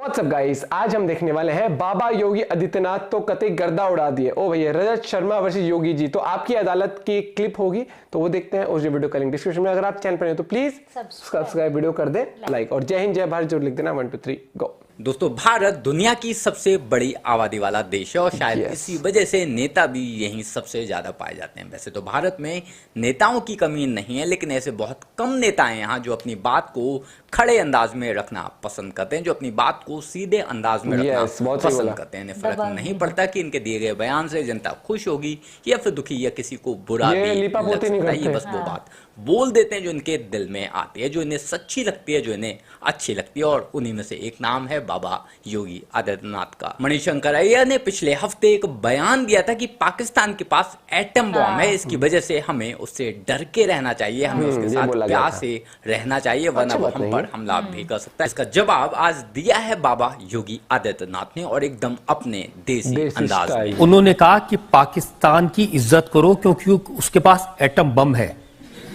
WhatsApp guys, आज हम देखने वाले हैं बाबा योगी आदित्यनाथ तो कतई गर्दा उड़ा दिए। ओ भैया, रजत शर्मा वर्सेस योगी जी, तो आपकी अदालत की क्लिप होगी तो वो देखते हैं। उस वीडियो का लिंक डिस्क्रिप्शन में। अगर आप चैनल पर हैं तो प्लीज सब्सक्राइब वीडियो कर दें, लाइक, और जय हिंद जय भारत जरूर लिख देना। 1 2 3 गो। दोस्तों, भारत दुनिया की सबसे बड़ी आबादी वाला देश है और शायद इसी वजह से नेता भी यहीं सबसे ज्यादा पाए जाते हैं। वैसे तो भारत में नेताओं की कमी नहीं है, लेकिन ऐसे बहुत कम नेता हैं यहाँ जो अपनी बात को खड़े अंदाज में रखना पसंद करते हैं, जो अपनी बात को सीधे अंदाज में रखना पसंद करते हैं। इन्हें फर्क नहीं पड़ता कि इनके दिए गए बयान से जनता खुश होगी या फिर दुखी, या किसी को बुरा भी लग सकता है। ये बस वो बात बोल देते हैं जो इनके दिल में आती है, जो इन्हें सच्ची लगती है, जो इन्हें अच्छी लगती है। और उन्हीं में से एक नाम है बाबा योगी आदित्यनाथ का। मणिशंकर अय्यर ने पिछले हफ्ते एक बयान दिया था कि पाकिस्तान के पास एटम बॉम्ब है, इसकी वजह से हमें उससे डर के रहना चाहिए, हमें उसके साथ प्यार से रहना चाहिए, वरना वो हम पर हमला भी कर सकता है। इसका जवाब आज दिया है बाबा योगी आदित्यनाथ ने, और एकदम अपने देसी अंदाज में। उन्होंने कहा कि पाकिस्तान की इज्जत करो क्योंकि उसके पास एटम बम है,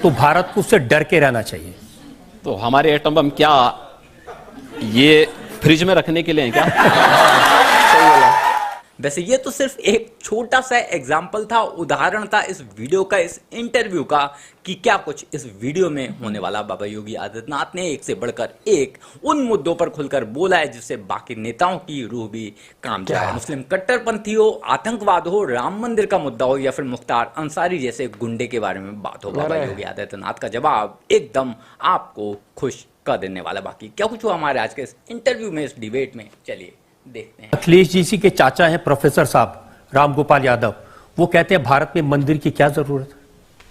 तो भारत को उससे डर के रहना चाहिए। तो हमारे एटम बम क्या ये फ्रिज में रखने के लिए हैं क्या? वैसे ये तो सिर्फ एक छोटा सा एग्जाम्पल था, उदाहरण था इस वीडियो का, इस इंटरव्यू का, कि क्या कुछ इस वीडियो में होने वाला। बाबा योगी आदित्यनाथ ने एक से बढ़कर एक उन मुद्दों पर खुलकर बोला है जिससे बाकी नेताओं की रूह भी काम जाए। मुस्लिम कट्टरपंथी हो, आतंकवाद हो, राम मंदिर का मुद्दा हो, या फिर मुख्तार अंसारी जैसे गुंडे के बारे में बात हो, बाबा योगी आदित्यनाथ का जवाब एकदम आपको खुश कर देने वाला। बाकी क्या कुछ हुआ हमारे आज के इस इंटरव्यू में, इस डिबेट में, चलिए देखते हैं। अखिलेश जी के चाचा हैं प्रोफेसर साहब राम गोपाल यादव, वो कहते हैं भारत में मंदिर की क्या जरूरत है।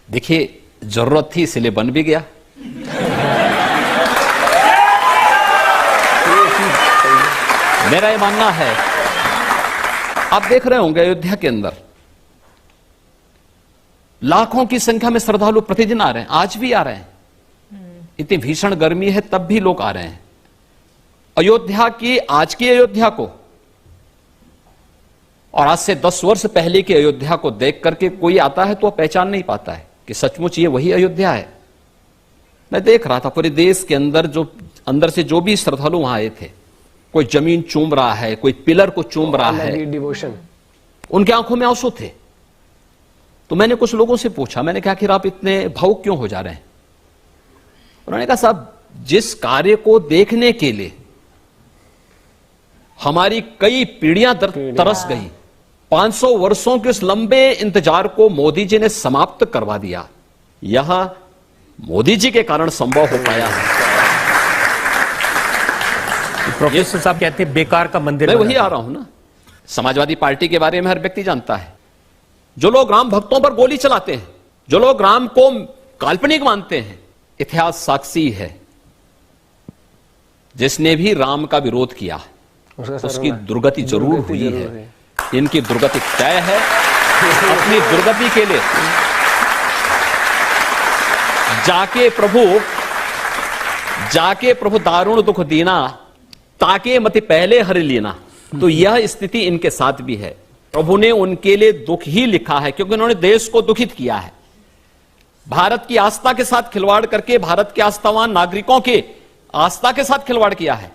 देखिए, जरूरत थी इसलिए बन भी गया। मेरा ये मानना है, आप देख रहे होंगे अयोध्या के अंदर लाखों की संख्या में श्रद्धालु प्रतिदिन आ रहे हैं, आज भी आ रहे हैं। इतनी भीषण गर्मी है तब भी लोग आ रहे हैं। अयोध्या की, आज की अयोध्या को और आज से 10 वर्ष पहले की अयोध्या को देख करके कोई आता है तो वह पहचान नहीं पाता है कि सचमुच ये वही अयोध्या है। मैं देख रहा था पूरे देश के अंदर, जो अंदर से जो भी श्रद्धालु वहां आए थे, कोई जमीन चूम रहा है, कोई पिलर को चूम रहा है, डिवोशन, उनके आंखों में आंसू थे। तो मैंने कुछ लोगों से पूछा, मैंने कहा कि आप इतने भावुक क्यों हो जा रहे हैं? उन्होंने कहा, साहब, जिस कार्य को देखने के लिए हमारी कई पीढ़ियां तरस गई, 500 वर्षों के उस लंबे इंतजार को मोदी जी ने समाप्त करवा दिया। यहां मोदी जी के कारण संभव हो पाया है। प्रोफेसर साहब कहते हैं बेकार का मंदिर। मैं वही आ रहा हूं ना। समाजवादी पार्टी के बारे में हर व्यक्ति जानता है। जो लोग राम भक्तों पर गोली चलाते हैं, जो लोग राम को काल्पनिक मानते हैं, इतिहास साक्षी है, जिसने भी राम का विरोध किया उसकी दुर्गति जरूर हुई है। इनकी दुर्गति तय है। अपनी दुर्गति के लिए जाके प्रभु दारुण दुख दीना, ताके मति पहले हर लेना। तो यह स्थिति इनके साथ भी है। प्रभु ने उनके लिए दुख ही लिखा है, क्योंकि उन्होंने देश को दुखित किया है। भारत की आस्था के साथ खिलवाड़ करके भारत के आस्थावान नागरिकों के आस्था के साथ खिलवाड़ किया है।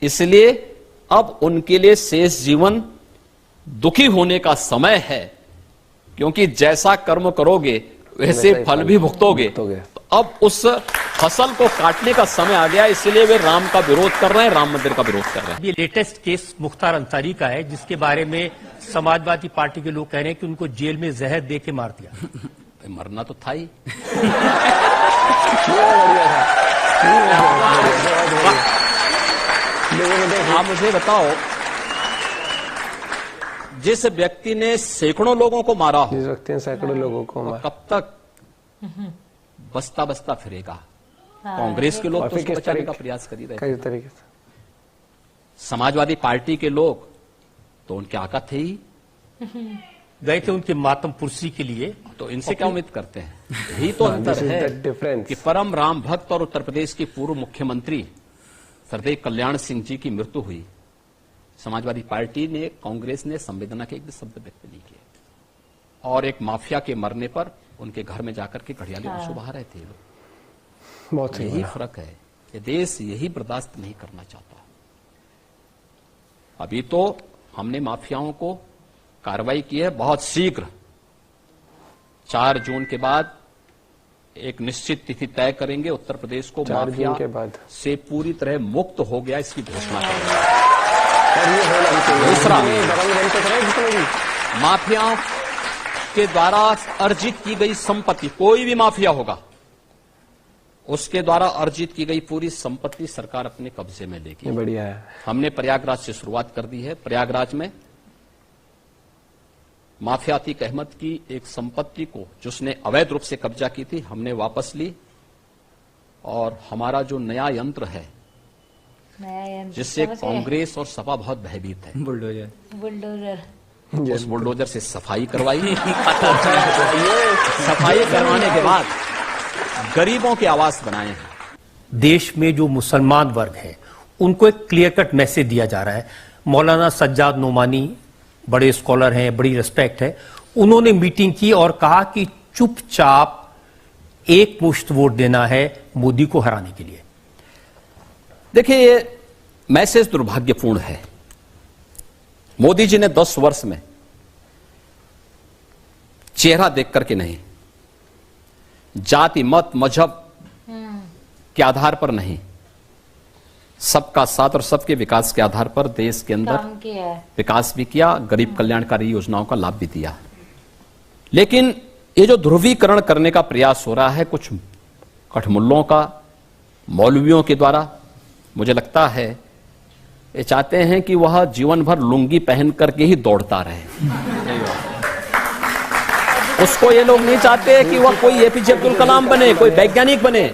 इसलिए अब उनके लिए शेष जीवन दुखी होने का समय है, क्योंकि जैसा कर्म करोगे वैसे फल भी भुगतोगे। तो अब उस फसल को काटने का समय आ गया, इसलिए वे राम का विरोध कर रहे हैं, राम मंदिर का विरोध कर रहे हैं। ये लेटेस्ट केस मुख्तार अंसारी का है, जिसके बारे में समाजवादी पार्टी के लोग कह रहे हैं कि उनको जेल में जहर दे के मार दिया। मरना तो था ही। आप मुझे बताओ, जिस व्यक्ति ने सैकड़ों लोगों को मारा हो, जिस व्यक्ति ने सैकड़ों लोगों को मारा, कब तक बस्ता बस्ता फिरेगा? कांग्रेस के लोग तो उसको बचाने का प्रयास कर ही रहे थे। तरीके से समाजवादी पार्टी के लोग तो उनके आका थे ही, गए थे उनके मातम पुरसी के लिए। तो इनसे क्या उम्मीद करते हैं? यही तो अंतर है कि परम राम भक्त और उत्तर प्रदेश के पूर्व मुख्यमंत्री सरदेव कल्याण सिंह जी की मृत्यु हुई, समाजवादी पार्टी ने, कांग्रेस ने संवेदना के एक भी शब्द व्यक्त नहीं किए, और एक माफिया के मरने पर उनके घर में जाकर के घड़ियाली आंसू बहा रहे थे लोग। बहुत यही फर्क है। ये देश यही बर्दाश्त नहीं करना चाहता। अभी तो हमने माफियाओं को कार्रवाई की है। बहुत शीघ्र 4 जून के बाद एक निश्चित तिथि तय करेंगे। उत्तर प्रदेश को 4 माफिया जून के बाद से पूरी तरह मुक्त हो गया, इसकी घोषणा करेंगे। और ये होना भी चाहिए। दूसरा, दबंग बनते थे जितने भी माफियाओं के द्वारा अर्जित की गई संपत्ति, कोई भी माफिया होगा उसके द्वारा अर्जित की गई पूरी संपत्ति सरकार अपने कब्जे में लेगी। ये बढ़िया है। हमने प्रयागराज से शुरुआत कर दी है। प्रयागराज में माफिया अतीक अहमद की एक संपत्ति को जिसने अवैध रूप से कब्जा की थी, हमने वापस ली। और हमारा जो नया यंत्र है जिससे कांग्रेस और सपा बहुत भयभीत है, बुलडोजर उस बुलडोजर से सफाई करवाई। सफाई करवाने के बाद गरीबों के आवास बनाए हैं। देश में जो मुसलमान वर्ग है उनको एक क्लियर कट मैसेज दिया जा रहा है। मौलाना सज्जाद नोमानी बड़े स्कॉलर हैं, बड़ी रिस्पेक्ट है, उन्होंने मीटिंग की और कहा कि चुपचाप एक मुश्त वोट देना है मोदी को हराने के लिए। देखिए, ये मैसेज दुर्भाग्यपूर्ण है। मोदी जी ने 10 वर्ष में चेहरा देख करके नहीं, जाति मत मजहब के आधार पर नहीं, सबका साथ और सबके विकास के आधार पर देश के अंदर विकास भी किया, गरीब कल्याणकारी योजनाओं का लाभ भी दिया। लेकिन ये जो ध्रुवीकरण करने का प्रयास हो रहा है कुछ कठमुल्लों का, मौलवियों के द्वारा, मुझे लगता है ये चाहते हैं कि वह जीवन भर लुंगी पहन करके ही दौड़ता रहे। उसको ये लोग नहीं चाहते कि वह कोई एपीजे अब्दुल कलाम बने, कोई वैज्ञानिक बने,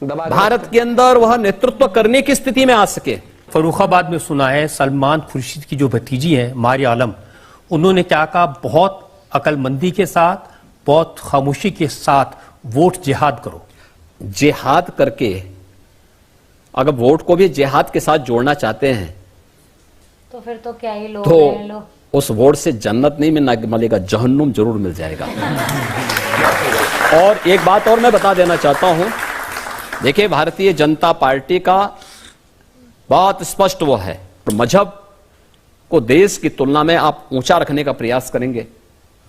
भारत के अंदर वह नेतृत्व करने की स्थिति में आ सके। फर्रुखाबाद में सुना है सलमान खुर्शीद की जो भतीजी है मारिया आलम, उन्होंने क्या कहा, बहुत अकलमंदी के साथ, बहुत खामोशी के साथ वोट जिहाद करो। जिहाद करके अगर वोट को भी जिहाद के साथ जोड़ना चाहते हैं तो फिर तो क्या ही लोग तो हैं लोग। उस वोट से जन्नत नहीं मिलेगा, जहन्नुम जरूर मिल जाएगा। और एक बात और मैं बता देना चाहता हूं, देखिए भारतीय जनता पार्टी का बहुत स्पष्ट वो है, मजहब को देश की तुलना में आप ऊंचा रखने का प्रयास करेंगे,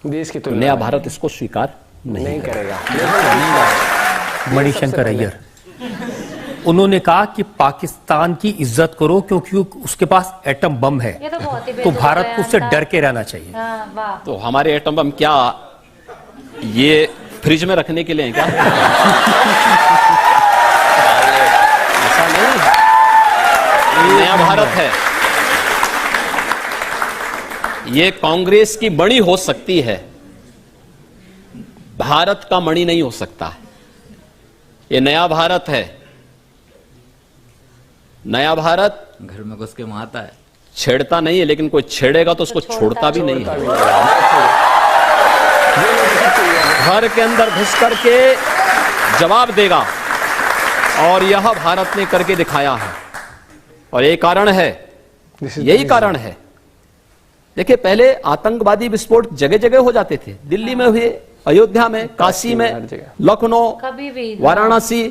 देश की तो तुलना नया में भारत इसको स्वीकार नहीं करेगा। मणिशंकर अय्यर, उन्होंने कहा कि पाकिस्तान की इज्जत करो क्योंकि उसके पास एटम बम है, ये तो बहुत ही तो बेजोड़ भारत को बयान उससे था। डर के रहना चाहिए। हाँ, वाह। तो हमारे एटम बम क्या ये फ्रिज में रखने के लिए हैं क्या? ऐसा नहीं, ये नया भारत है। ये कांग्रेस की मणि हो सकती है, भारत का मणि नहीं हो सकता है। ये नया भारत है। नया भारत घर में घुस के मारता है, छेड़ता नहीं है, लेकिन कोई छेड़ेगा तो उसको छोड़ता भी नहीं है। घर के अंदर घुस करके जवाब देगा, और यह भारत ने करके दिखाया है। और यही कारण है, यही कारण है। देखिए, पहले आतंकवादी विस्फोट जगह जगह हो जाते थे, दिल्ली में हुए, अयोध्या में, काशी में, लखनऊ, कभी भी वाराणसी,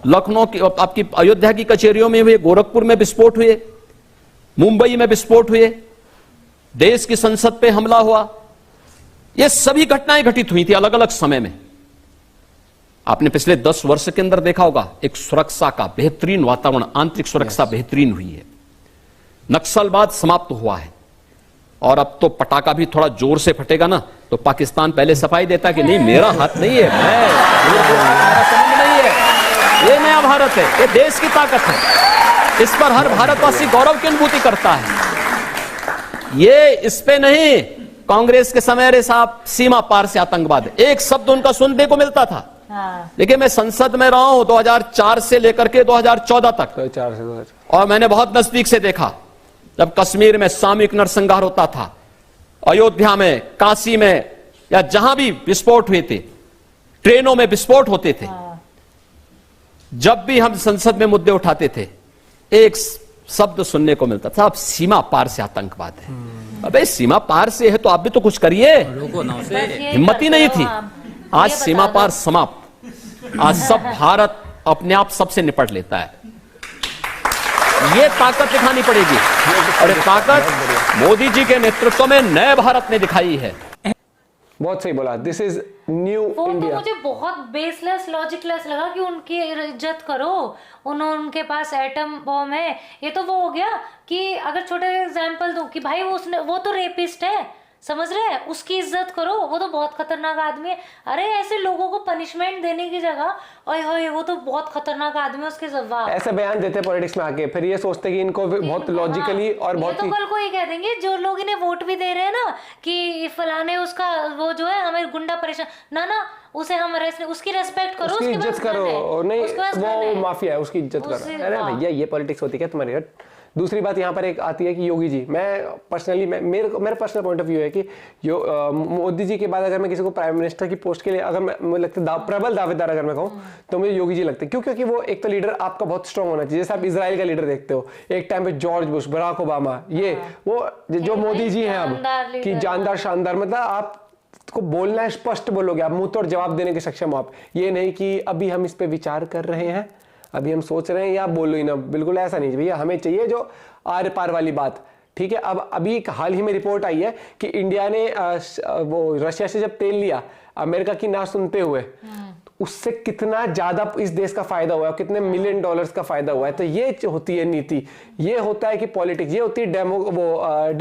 लखनऊ की आपकी अयोध्या की कचहरियों में हुए, गोरखपुर में विस्फोट हुए, मुंबई में विस्फोट हुए, देश की संसद पे हमला हुआ। ये सभी घटनाएं घटित हुई थी अलग अलग समय में। आपने पिछले 10 वर्ष के अंदर देखा होगा, एक सुरक्षा का बेहतरीन वातावरण, आंतरिक सुरक्षा बेहतरीन हुई है, नक्सलवाद समाप्त हुआ है। और अब तो पटाखा भी थोड़ा जोर से फटेगा ना, तो पाकिस्तान पहले सफाई देता कि नहीं, मेरा हाथ नहीं है, मेरा संबंध नहीं है। ये नया भारत है, ये देश की ताकत है, इस पर हर भारतवासी गौरव की अनुभूति करता है। ये इस पे नहीं, कांग्रेस के समय रे साहब सीमा पार से आतंकवाद, एक शब्द उनका सुनने को मिलता था। हाँ। देखिए, मैं संसद में रहा हूं 2004 से लेकर के 2014 तक, 4 से और मैंने बहुत नजदीक से देखा जब कश्मीर में सामूहिक नरसंहार होता था, अयोध्या में, काशी में, या जहां भी विस्फोट हुए थे, ट्रेनों में विस्फोट होते थे। जब भी हम संसद में मुद्दे उठाते थे, एक शब्द सुनने को मिलता था, अब सीमा पार से आतंकवाद है। अबे सीमा पार से है तो आप भी तो कुछ करिए। रोको ना उसे। हिम्मत ही नहीं थी। आज सीमा पार समाप्त, आज सब भारत अपने आप सबसे निपट लेता है। ये ताकत दिखानी पड़ेगी और ये ताकत मोदी जी के नेतृत्व में नए भारत ने दिखाई है। बहुत सही बोला, दिस इज न्यू वो तो इंडिया। मुझे बहुत बेसलेस लॉजिकलेस लगा कि उनकी इज्जत करो, उनके पास एटम बॉम्ब है। ये तो वो हो गया कि अगर छोटे एग्जांपल दूं कि भाई वो तो रेपिस्ट है, समझ रहे हैं, उसकी इज्जत करो, वो तो बहुत खतरनाक आदमी है। अरे ऐसे लोगों को पनिशमेंट देने की जगह ओए होए वो तो बहुत खतरनाक आदमी है, उसके जवाब ऐसे बयान देते पॉलिटिक्स में आके, फिर ये सोचते कि इनको बहुत लॉजिकली और ये बहुत तो कल को ये कह देंगे जो लोग इन्हें वोट भी दे रहे हैं ना कि फलाने उसका वो जो है हमें गुंडा परेशान ना उसे हम उसकी रेस्पेक्ट करो, उसकी इज्जत करो, और नहीं वो माफिया है, उसकी इज्जत करो। अरे हाँ। भैया ये पॉलिटिक्स होती है क्या तुम्हारी? दूसरी बात यहाँ पर एक आती है कि योगी जी, मैं पर्सनली मेरा पर्सनल पॉइंट ऑफ व्यू है कि मोदी जी के बाद अगर मैं किसी को प्राइम मिनिस्टर की पोस्ट के लिए अगर मुझे लगता है प्रबल दावेदार अगर मैं कहूँ तो मुझे योगी जी लगते हैं। क्यों? क्योंकि वो एक तो लीडर आपका बहुत स्ट्रांग होना चाहिए। जैसे आप इजराइल का लीडर देखते हो, एक टाइम पे जॉर्ज बुश, बराक ओबामा, ये वो जो मोदी जी हैं अब कि जानदार शानदार, मतलब आप को बोलना है, स्पष्ट बोलोगे आप, मुंह तोड़ जवाब देने के सक्षम हो आप। ये नहीं कि अभी हम इस पे विचार कर रहे हैं, अभी हम सोच रहे हैं या बोलो ही ना, बिल्कुल ऐसा नहीं भैया। हमें चाहिए जो आर पार वाली बात, ठीक है। अब अभी हाल ही में रिपोर्ट आई है कि इंडिया ने वो रशिया से जब तेल लिया अमेरिका की ना सुनते हुए, उससे कितना ज्यादा इस देश का फायदा हुआ है, कितने मिलियन डॉलर्स का फायदा हुआ है। तो ये होती है नीति, ये होता है कि पॉलिटिक्स, ये होती है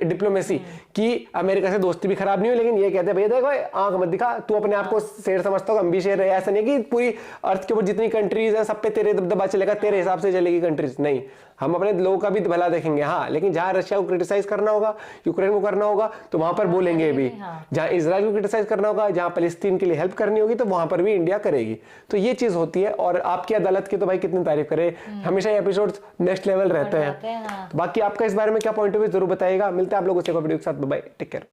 डिप्लोमेसी कि अमेरिका से दोस्ती भी खराब नहीं हुई, लेकिन ये कहते हैं भैया देखो आंख मत दिखा, तू अपने आप को शेर समझता हो, हम भी शेर है। ऐसा नहीं कि पूरी अर्थ के ऊपर जितनी कंट्रीज है सब पे तेरे दबदबा चलेगा, तेरे हिसाब से चलेगी कंट्रीज, नहीं, हम अपने लोगों का भी भला देखेंगे। हाँ, लेकिन जहां रशिया को क्रिटिसाइज करना होगा, यूक्रेन को करना होगा तो वहां पर बोलेंगे भी, जहां इजराइल को क्रिटिसाइज करना होगा, जहां फलस्तीन के लिए हेल्प करनी होगी तो वहां पर भी इंडिया करेगी। तो ये चीज होती है। और आपकी अदालत की तो भाई कितनी तारीफ करे, हमेशा ये एपिसोड्स नेक्स्ट लेवल रहते हैं। तो बाकी आपका इस बारे में क्या पॉइंट ऑफ व्यू जरूर बताइएगा। मिलते हैं आप लोगों से वीडियो के साथ, बाय, टेक केयर।